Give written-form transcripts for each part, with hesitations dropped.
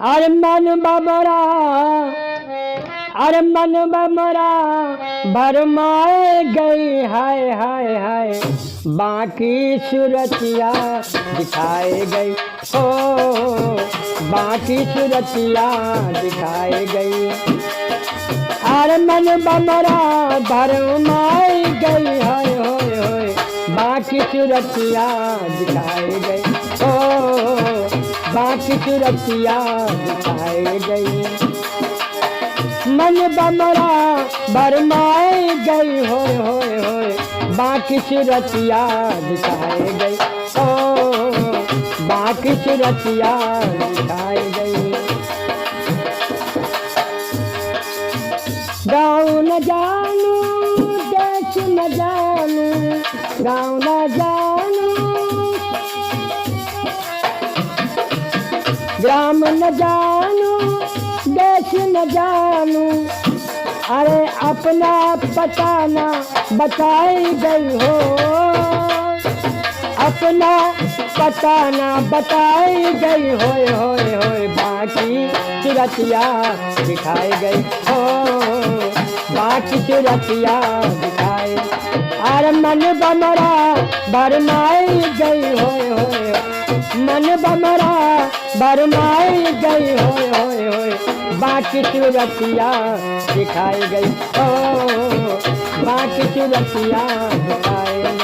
अरे मन बमरा, अरे मन बमरा भरमाए गई, हाय हाय हाय बाकी सूरतिया दिखाए गई, ओ बाकी सूरतिया दिखाए गई। अरे मन बमरा भरमाए गई, हाय होय होय बाकी सूरतिया दिखाए गई, ओ बाकी सूरतिया दिखाए गई। मन बमरा भरमाए गई, होय होय होय बाकी सूरतिया दिखाए गई, ओ बाकी सूरतिया दिखाए गई। गाँव न जानू देश न जानू, गाँव न जानू ग्राम न जानू देश न जानू, अरे अपना पता न बताई गई हो, अपना पता न बताई गई, होय होय होय बाकी सूरतिया दिखाई गई, हो बाकी सूरतिया दिखाई। अरे मन बमरा भरमाई गई, होय होय मन बमरा भरमाई गई, होय होय होय बाकी सूरतिया दिखाई गई, ओ बाकी सूरतिया दिखाई गई।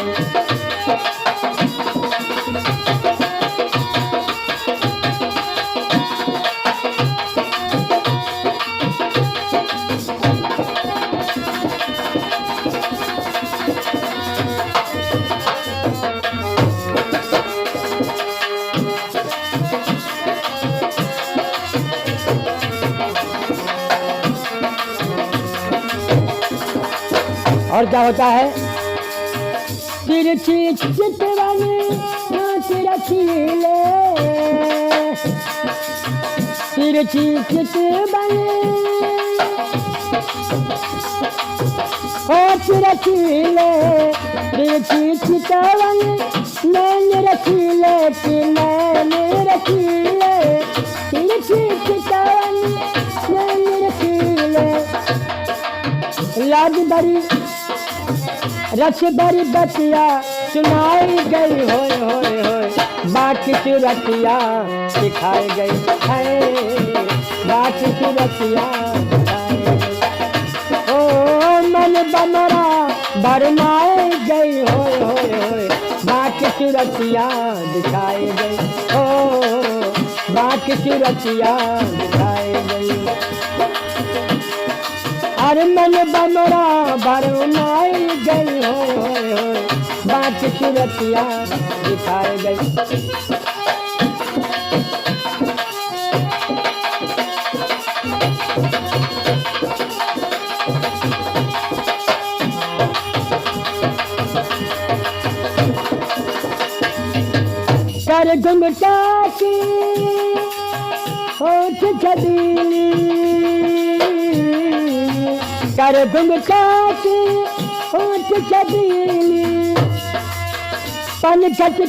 और क्या होता है, तिरछी चितवनी तिरछीले, तिरछी चितवनी ओ तिरछीले, तिरछी चितवनी नैन रखीले कि नैन रखीले, तिरछी चितवनी नैन रखीले। लाज भरी रस भरी बतिया सुनाई गई, होय होय होय बाकी सूरतिया दिखाई गई, है बाकी सूरतिया दिखाई गई। ओ मन बमरा भरमाए गई, होय होय होय बाकी सूरतिया दिखाई गई, ओ बाकी सूरतिया दिखाई गई। अरे मन बमरा भरमाई गई, होय होय होय बाकी सूरतिया दिखाई गई। कर घुंघटा की होठ छबीली, कर घुंघटा की होठ छबीली, पनघट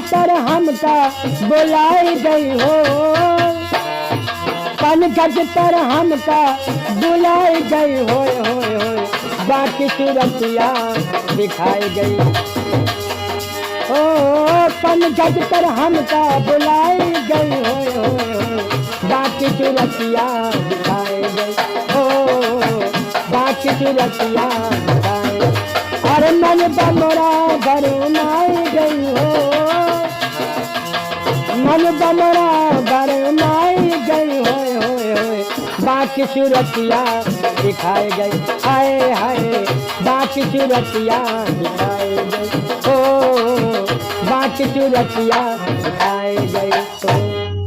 पर हमका बुलाई गई हो, पनघट पर हमका बुलाई गई, होय होय होय बाकी सूरतिया दिखाई गई, ओ पनघट पर हमका बुलाई गई, होय होय होय बाकी सूरतिया दिखाई गई, ओ बाकी सूरतिया दिखाई। अरे मन बमरा भरमाई गई हो, मन बमरा भरमाई गई, होय होय होय बाकी सूरतिया दिखाई गई, हाय हाय बाकी सूरतिया दिखाई गई, ओ बाकी सूरतिया दिखाई गई।